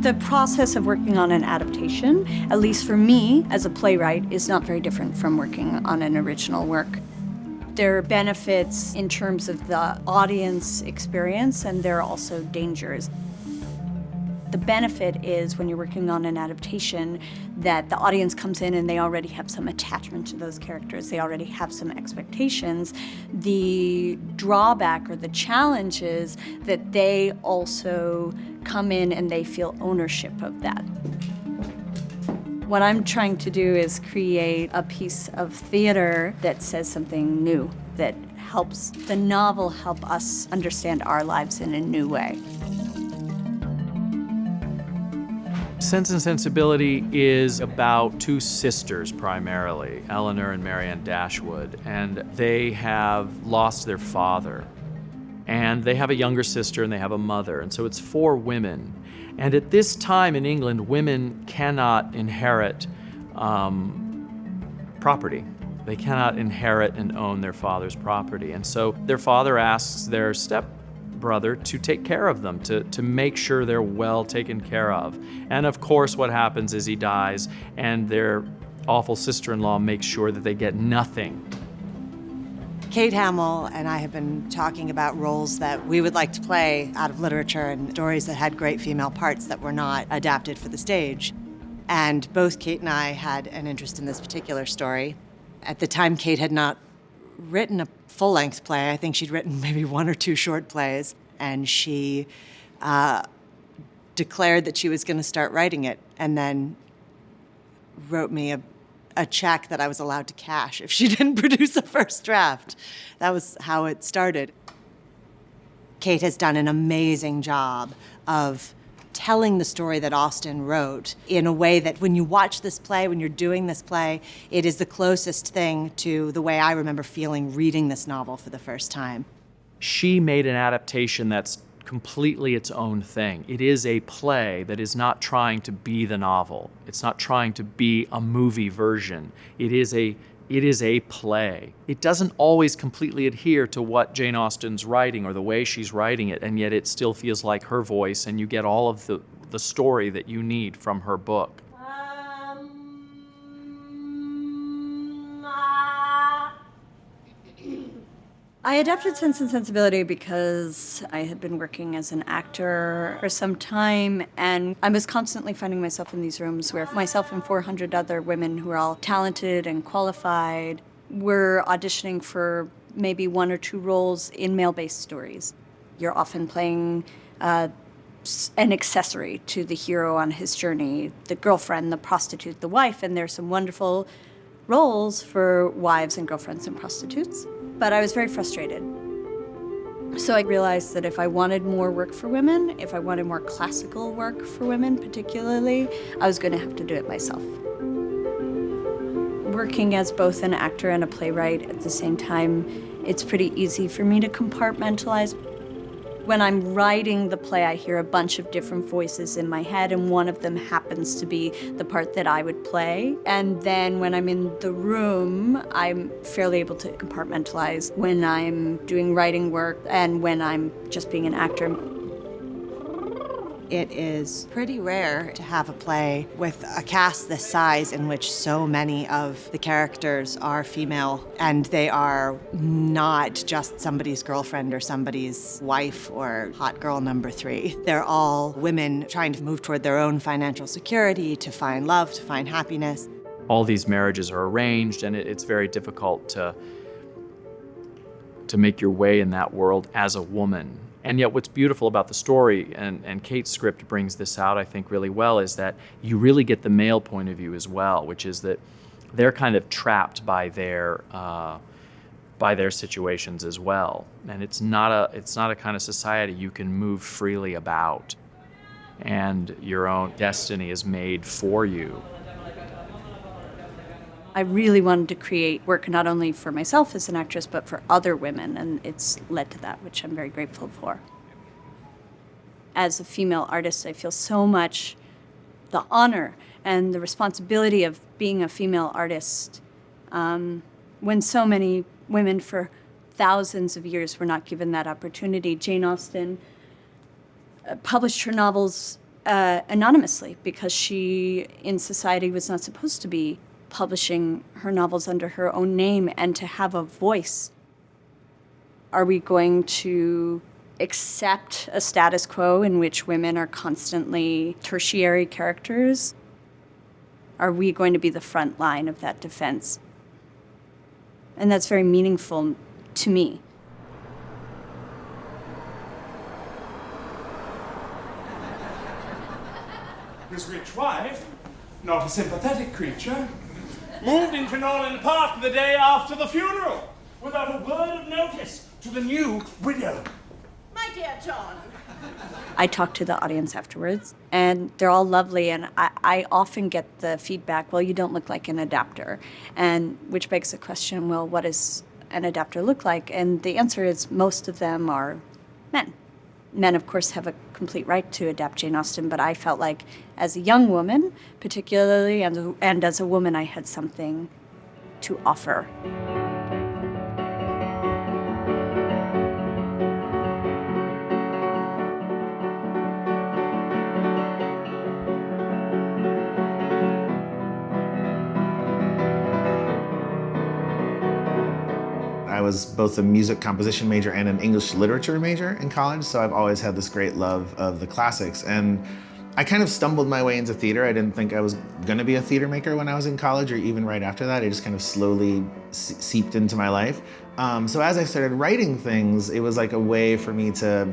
The process of working on an adaptation, at least for me as a playwright, is not very different from working on an original work. There are benefits in terms of the audience experience, and there are also dangers. The benefit is when you're working on an adaptation that the audience comes in and they already have some attachment to those characters. They already have some expectations. The drawback or the challenge is that they also come in and they feel ownership of that. What I'm trying to do is create a piece of theater that says something new, that helps the novel help us understand our lives in a new way. Sense and Sensibility is about two sisters primarily, Eleanor and Marianne Dashwood, and they have lost their father. And they have a younger sister and they have a mother, and so it's four women. And at this time in England, women cannot inherit property. They cannot inherit and own their father's property. And so their father asks their stepbrother to take care of them, to make sure they're well taken care of. And of course what happens is he dies and their awful sister-in-law makes sure that they get nothing. Kate Hamill and I have been talking about roles that we would like to play out of literature and stories that had great female parts that were not adapted for the stage. And both Kate and I had an interest in this particular story. At the time, Kate had not written a full-length play. I think she'd written maybe one or two short plays, and she declared that she was going to start writing it, and then wrote me a check that I was allowed to cash if she didn't produce a first draft. That was how it started. Kate has done an amazing job of telling the story that Austen wrote in a way that when you watch this play, when you're doing this play, it is the closest thing to the way I remember feeling reading this novel for the first time. She made an adaptation that's completely its own thing. It is a play that is not trying to be the novel. It's not trying to be a movie version. It is a play. It doesn't always completely adhere to what Jane Austen's writing or the way she's writing it, and yet it still feels like her voice, and you get all of the story that you need from her book. I adapted Sense and Sensibility because I had been working as an actor for some time, and I was constantly finding myself in these rooms where myself and 400 other women who are all talented and qualified were auditioning for maybe one or two roles in male-based stories. You're often playing an accessory to the hero on his journey, the girlfriend, the prostitute, the wife, and there's some wonderful roles for wives and girlfriends and prostitutes. But I was very frustrated. So I realized that if I wanted more work for women, if I wanted more classical work for women particularly, I was going to have to do it myself. Working as both an actor and a playwright at the same time, it's pretty easy for me to compartmentalize. When I'm writing the play, I hear a bunch of different voices in my head, and one of them happens to be the part that I would play. And then when I'm in the room, I'm fairly able to compartmentalize when I'm doing writing work and when I'm just being an actor. It is pretty rare to have a play with a cast this size in which so many of the characters are female, and they are not just somebody's girlfriend or somebody's wife or hot girl number 3. They're all women trying to move toward their own financial security, to find love, to find happiness. All these marriages are arranged, and it's very difficult to make your way in that world as a woman. And yet what's beautiful about the story, and Kate's script brings this out, I think, really well, is that you really get the male point of view as well, which is that they're kind of trapped by their situations as well. And it's not a kind of society you can move freely about, and your own destiny is made for you. I really wanted to create work not only for myself as an actress, but for other women, and it's led to that, which I'm very grateful for. As a female artist, I feel so much the honor and the responsibility of being a female artist when so many women for thousands of years were not given that opportunity. Jane Austen published her novels anonymously, because she, in society, was not supposed to be publishing her novels under her own name and to have a voice. Are we going to accept a status quo in which women are constantly tertiary characters? Are we going to be the front line of that defense? And that's very meaningful to me. His rich wife, not a sympathetic creature, moved into Norland Park the day after the funeral without a word of notice to the new widow. My dear John. I talk to the audience afterwards, and they're all lovely, and I often get the feedback, well, you don't look like an adapter, and which begs the question, well, what does an adapter look like? And the answer is most of them are men. Men, of course, have a complete right to adapt Jane Austen, but I felt like as a young woman, particularly, and as a woman, I had something to offer. I was both a music composition major and an English literature major in college, so I've always had this great love of the classics. And I kind of stumbled my way into theater. I didn't think I was going to be a theater maker when I was in college or even right after that. It just kind of slowly seeped into my life. So as I started writing things, it was like a way for me to,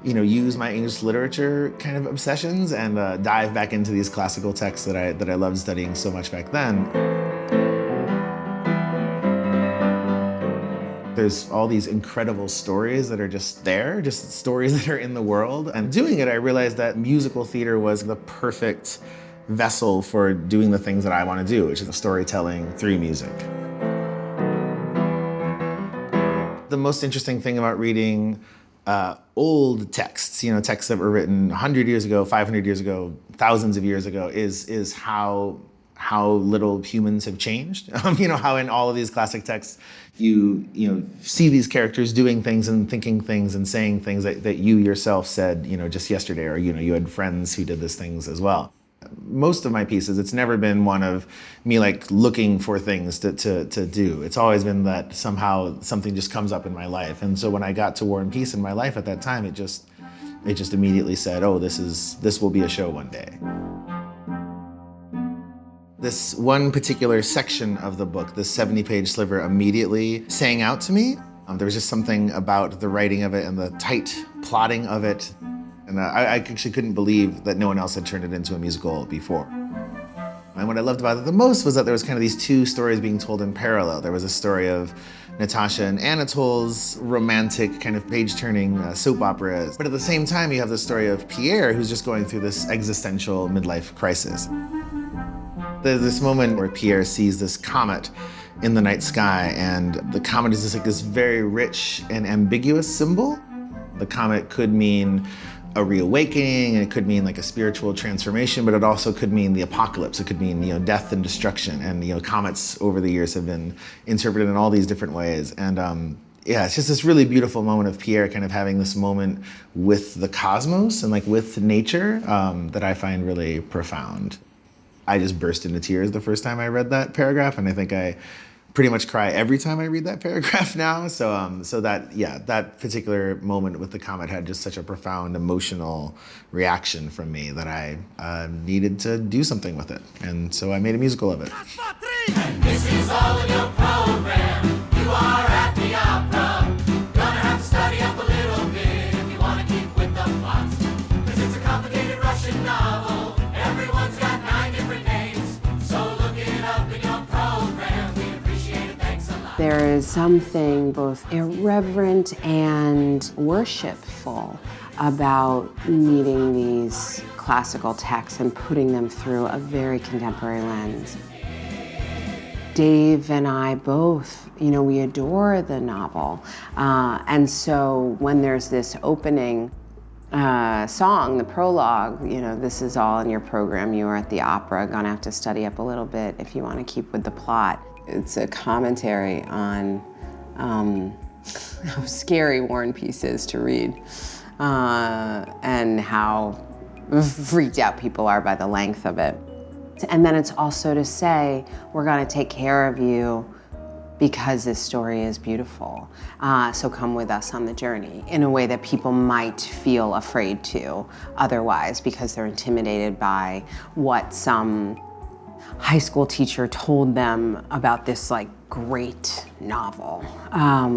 use my English literature kind of obsessions and dive back into these classical texts that I loved studying so much back then. There's all these incredible stories that are just there, just stories that are in the world. And doing it, I realized that musical theater was the perfect vessel for doing the things that I want to do, which is storytelling through music. The most interesting thing about reading old texts, texts that were written 100 years ago, 500 years ago, thousands of years ago, is how little humans have changed. How in all of these classic texts, you see these characters doing things and thinking things and saying things that you yourself said, just yesterday, or you had friends who did these things as well. Most of my pieces, it's never been one of me like looking for things to do. It's always been that somehow something just comes up in my life. And so when I got to War and Peace in my life at that time, it just immediately said, oh, this will be a show one day. This one particular section of the book, this 70-page sliver, immediately sang out to me. There was just something about the writing of it and the tight plotting of it. And I actually couldn't believe that no one else had turned it into a musical before. And what I loved about it the most was that there was kind of these two stories being told in parallel. There was a story of Natasha and Anatole's romantic kind of page-turning soap opera. But at the same time, you have the story of Pierre, who's just going through this existential midlife crisis. There's this moment where Pierre sees this comet in the night sky, and the comet is just this very rich and ambiguous symbol. The comet could mean a reawakening, and it could mean like a spiritual transformation, but it also could mean the apocalypse. It could mean, death and destruction. And, comets over the years have been interpreted in all these different ways. And it's just this really beautiful moment of Pierre kind of having this moment with the cosmos and like with nature that I find really profound. I just burst into tears the first time I read that paragraph, and I think I pretty much cry every time I read that paragraph now. So that particular moment with the comet had just such a profound emotional reaction from me that I needed to do something with it, and so I made a musical of it. And this is all in your program. You are at the opera. Gonna have to study up a little bit if you want to keep with the plot, 'cause it's a complicated Russian novel. Everyone's got 9 different names, so look it up in your program. We appreciate it, thanks a lot. There is something both irreverent and worshipful about meeting these classical texts and putting them through a very contemporary lens. Dave and I both, we adore the novel. And so when there's this opening song, the prologue, this is all in your program. You are at the opera, gonna have to study up a little bit if you want to keep with the plot. It's a commentary on how scary War and Peace is to read, and how freaked out people are by the length of it. And then it's also to say, we're gonna take care of you because this story is beautiful. So come with us on the journey in a way that people might feel afraid to otherwise because they're intimidated by what some high school teacher told them about this like great novel,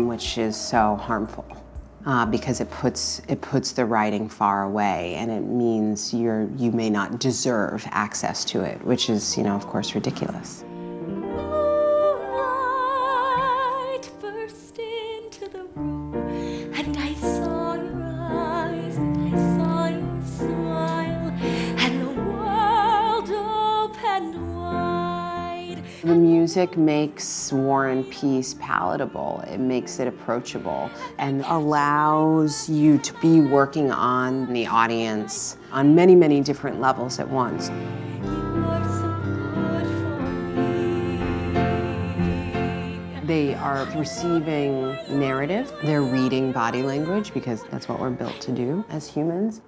which is so harmful. Because it puts the writing far away, and it means you may not deserve access to it, which is, you know, of course, ridiculous. Light burst into the room, and I saw your eyes, and I saw your smile, and the world opened wide. The music makes War and Peace palatable. It makes it approachable and allows you to be working on the audience on many, many different levels at once. You were so good for me. They are receiving narrative. They're reading body language because that's what we're built to do as humans.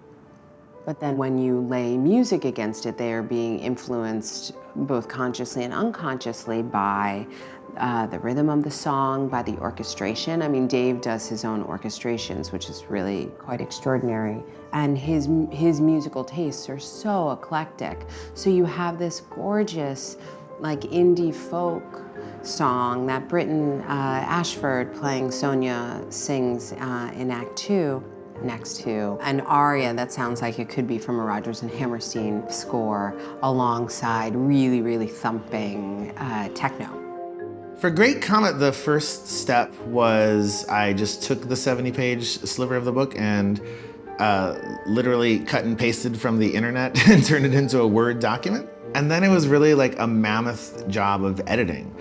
But then when you lay music against it, they are being influenced both consciously and unconsciously by the rhythm of the song, by the orchestration. I mean, Dave does his own orchestrations, which is really quite extraordinary. And his musical tastes are so eclectic. So you have this gorgeous, like indie folk song that Britton Ashford playing Sonia sings in Act 2. Next to an aria that sounds like it could be from a Rodgers and Hammerstein score alongside really, really thumping techno. For Great Comet, the first step was I just took the 70-page sliver of the book and literally cut and pasted from the internet and turned it into a Word document. And then it was really like a mammoth job of editing.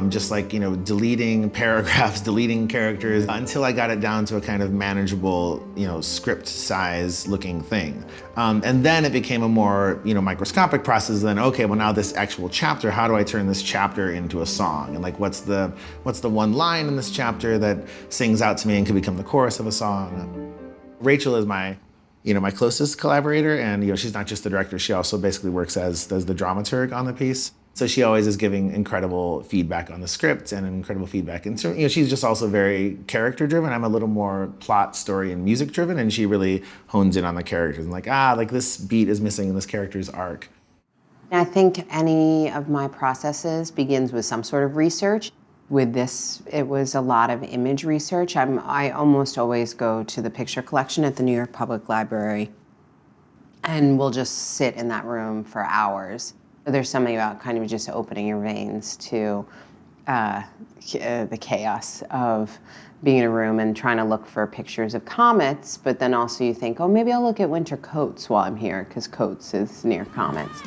Just like, you know, deleting paragraphs, deleting characters, until I got it down to a kind of manageable, you know, script size looking thing. And then it became a more, you know, microscopic process. Then, okay, well now this actual chapter, how do I turn this chapter into a song? And like, what's the one line in this chapter that sings out to me and could become the chorus of a song? Rachel is my closest collaborator, and, you know, she's not just the director, she also basically works as the dramaturg on the piece. So she always is giving incredible feedback on the script and incredible feedback. And so, you know, she's just also very character driven. I'm a little more plot, story, and music driven, and she really hones in on the characters and like this beat is missing in this character's arc. I think any of my processes begins with some sort of research. With this, it was a lot of image research. I almost always go to the picture collection at the New York Public Library, and we'll just sit in that room for hours. There's something about kind of just opening your veins to the chaos of being in a room and trying to look for pictures of comets, but then also you think, oh, maybe I'll look at winter coats while I'm here, because coats is near comets.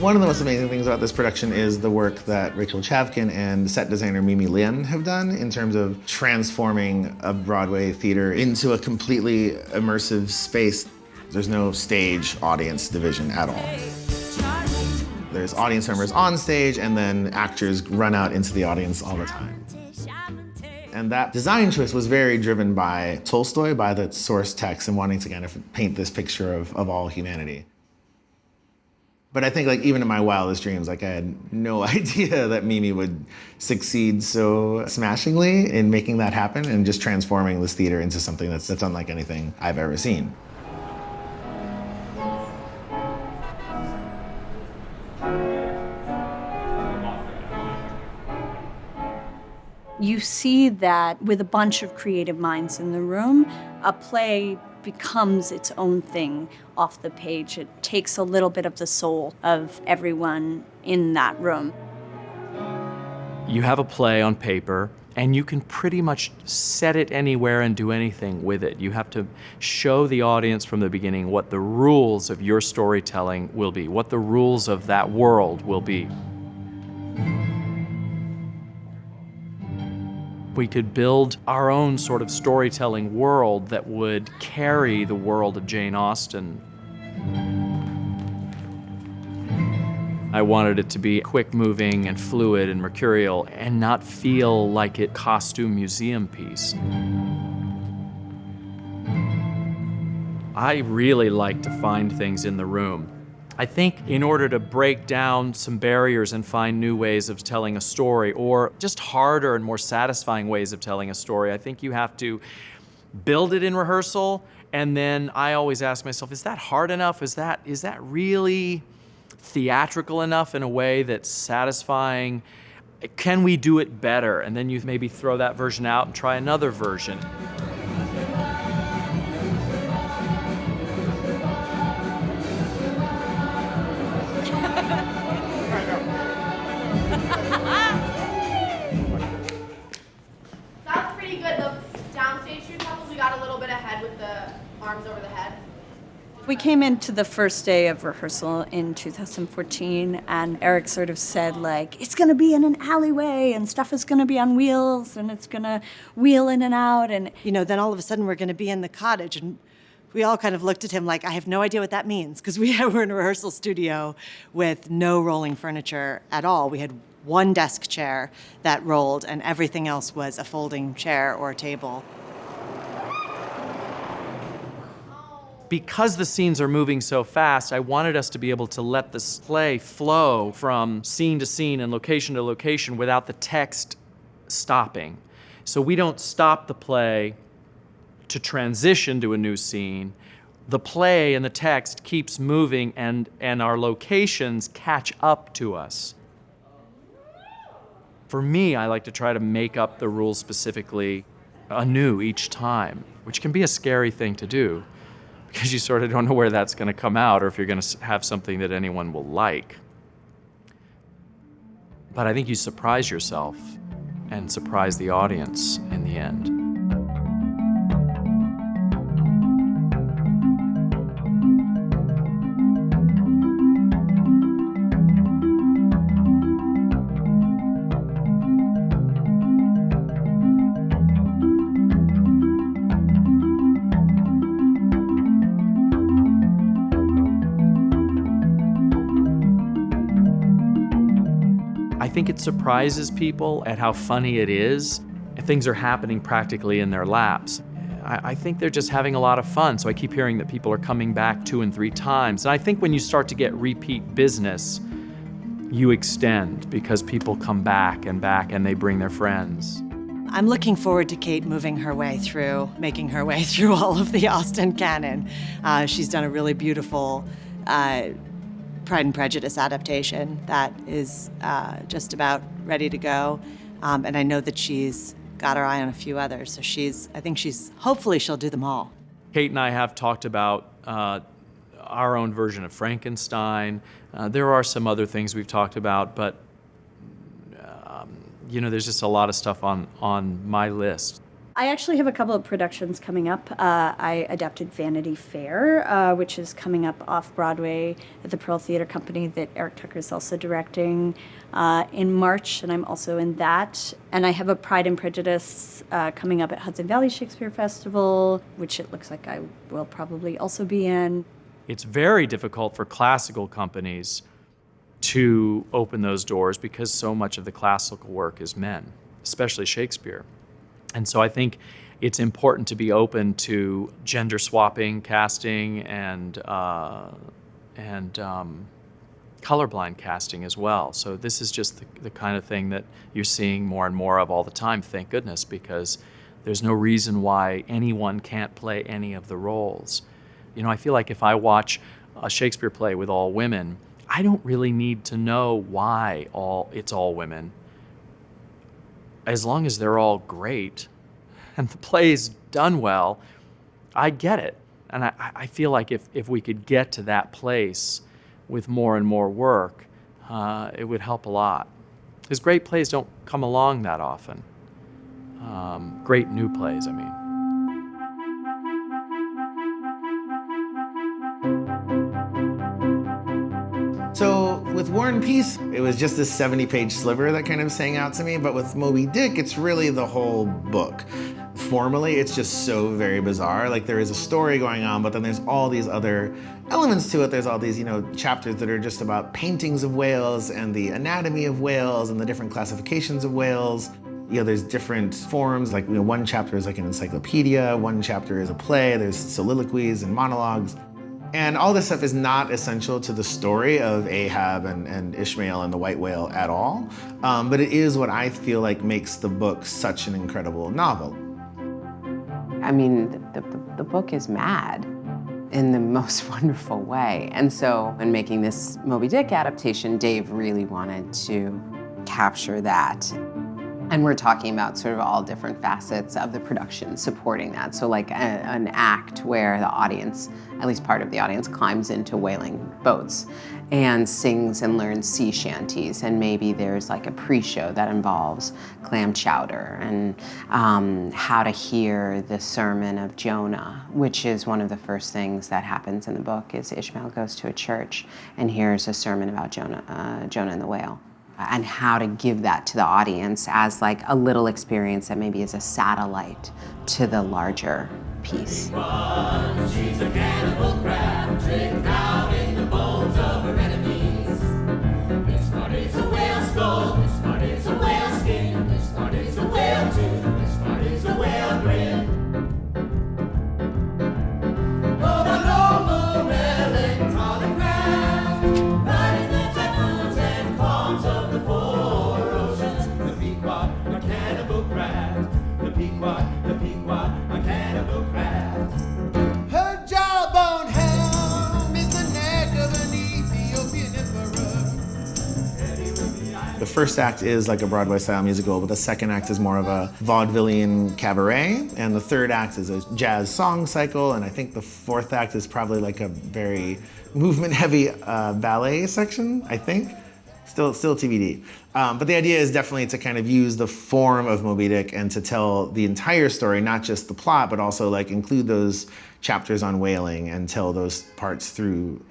One of the most amazing things about this production is the work that Rachel Chavkin and set designer Mimi Lin have done in terms of transforming a Broadway theater into a completely immersive space. There's no stage audience division at all. There's audience members on stage, and then actors run out into the audience all the time. And that design choice was very driven by Tolstoy, by the source text, and wanting to kind of paint this picture of all humanity. But I think, like, even in my wildest dreams, like, I had no idea that Mimi would succeed so smashingly in making that happen and just transforming this theater into something that's unlike anything I've ever seen. You see that with a bunch of creative minds in the room, a play becomes its own thing off the page. It takes a little bit of the soul of everyone in that room. You have a play on paper, and you can pretty much set it anywhere and do anything with it. You have to show the audience from the beginning what the rules of your storytelling will be, what the rules of that world will be. We could build our own sort of storytelling world that would carry the world of Jane Austen. I wanted it to be quick moving and fluid and mercurial and not feel like a costume museum piece. I really like to find things in the room. I think in order to break down some barriers and find new ways of telling a story, or just harder and more satisfying ways of telling a story, I think you have to build it in rehearsal, and then I always ask myself, is that hard enough? Is that really theatrical enough in a way that's satisfying? Can we do it better? And then you maybe throw that version out and try another version. That was pretty good. The downstage two couples, we got a little bit ahead with the arms over the head. We came into the first day of rehearsal in 2014, and Eric sort of said, like, it's going to be in an alleyway, and stuff is going to be on wheels, and it's going to wheel in and out. And, Then all of a sudden we're going to be in the cottage, and we all kind of looked at him like, I have no idea what that means, because we were in a rehearsal studio with no rolling furniture at all. We had one desk chair that rolled, and everything else was a folding chair or a table. Because the scenes are moving so fast, I wanted us to be able to let this play flow from scene to scene and location to location without the text stopping. So we don't stop the play to transition to a new scene. The play and the text keeps moving, and our locations catch up to us. For me, I like to try to make up the rules specifically anew each time, which can be a scary thing to do, because you sort of don't know where that's going to come out or if you're going to have something that anyone will like. But I think you surprise yourself and surprise the audience in the end. I think it surprises people at how funny it is. Things are happening practically in their laps. I think they're just having a lot of fun, so I keep hearing that people are coming back 2 and 3 times. And I think when you start to get repeat business, you extend because people come back and they bring their friends. I'm looking forward to Kate making her way through all of the Austen canon. She's done a really beautiful Pride and Prejudice adaptation that is just about ready to go. And I know that she's got her eye on a few others. So hopefully she'll do them all. Kate and I have talked about our own version of Frankenstein. There are some other things we've talked about, but there's just a lot of stuff on my list. I actually have a couple of productions coming up. I adapted Vanity Fair, which is coming up off-Broadway at the Pearl Theater Company that Eric Tucker is also directing in March, and I'm also in that. And I have a Pride and Prejudice coming up at Hudson Valley Shakespeare Festival, which it looks like I will probably also be in. It's very difficult for classical companies to open those doors because so much of the classical work is men, especially Shakespeare. And so I think it's important to be open to gender swapping casting and colorblind casting as well. So this is just the kind of thing that you're seeing more and more of all the time, thank goodness, because there's no reason why anyone can't play any of the roles. I feel like if I watch a Shakespeare play with all women, I don't really need to know why it's all women. As long as they're all great and the play's done well, I get it. And I feel like if we could get to that place with more and more work, it would help a lot. Because great plays don't come along that often. Great new plays, I mean. So with With War and Peace, it was just this 70-page sliver that kind of sang out to me, but with Moby Dick, it's really the whole book. Formally, it's just so very bizarre. Like, there is a story going on, but then there's all these other elements to it. There's all these, chapters that are just about paintings of whales and the anatomy of whales and the different classifications of whales. There's different forms, like, one chapter is like an encyclopedia, one chapter is a play, there's soliloquies and monologues. And all this stuff is not essential to the story of Ahab and Ishmael and the white whale at all. But it is what I feel like makes the book such an incredible novel. I mean, the book is mad in the most wonderful way. And so in making this Moby Dick adaptation, Dave really wanted to capture that. And we're talking about sort of all different facets of the production supporting that. So like an act where the audience, at least part of the audience, climbs into whaling boats and sings and learns sea shanties. And maybe there's like a pre-show that involves clam chowder and how to hear the sermon of Jonah, which is one of the first things that happens in the book is Ishmael goes to a church and hears a sermon about Jonah and the whale. And how to give that to the audience as like a little experience that maybe is a satellite to the larger piece. She's a cannibal crab, tricked out in the bones of her enemies. This part is a whale skull, this part is a whale skin, this part is a whale tooth, this part is a whale grin. Oh, the noble melancholic craft, riding the typhoons and calms of the four oceans. The Pequod, a cannibal craft. The Pequod, a cannibal craft. Her jawbone helm is the neck of an Ethiopian emperor. The first act is like a Broadway-style musical, but the second act is more of a vaudevillian cabaret, and the third act is a jazz song cycle, and I think the fourth act is probably like a very movement-heavy ballet section, I think. Still TBD. But the idea is definitely to kind of use the form of Moby Dick and to tell the entire story, not just the plot, but also like include those chapters on whaling and tell those parts through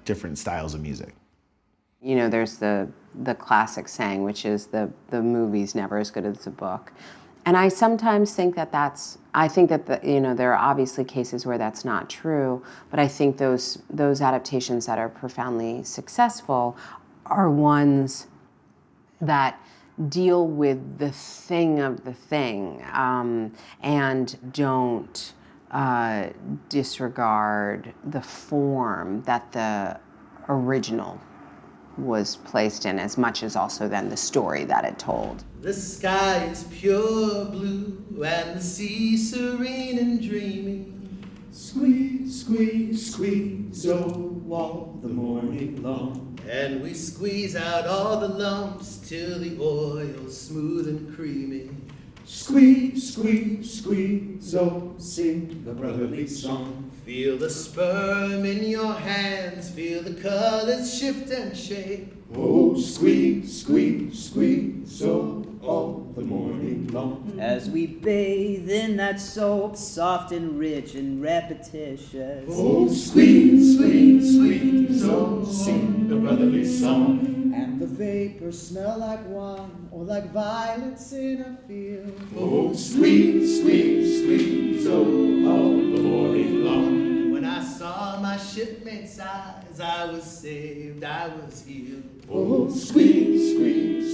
different styles of music. There's the classic saying, which is the movie's never as good as the book. And I sometimes think that there are obviously cases where that's not true, but I think those adaptations that are profoundly successful are ones that deal with the thing of the thing and don't disregard the form that the original was placed in as much as also then the story that it told. The sky is pure blue and the sea serene and dreamy. Squeeze, squeeze, squeeze, oh, all the morning long. And we squeeze out all the lumps till the oil's smooth and creamy. Squeeze, squeeze, squeeze, oh, sing the brotherly song. Feel the sperm in your hands, feel the colors shift and shape. Oh, squeeze, squeeze, squeeze, oh, all the morning long. As we bathe in that soap, soft and rich and repetitious. Oh, squeeze, squeeze, squeeze, oh, sing the brotherly song. And the vapors smell like wine or like violets in a field. Oh, squeeze, squeeze, squeeze, oh, all the morning long. When I saw my shipmate's eyes, I was saved, I was healed. Oh, squeeze, squeeze,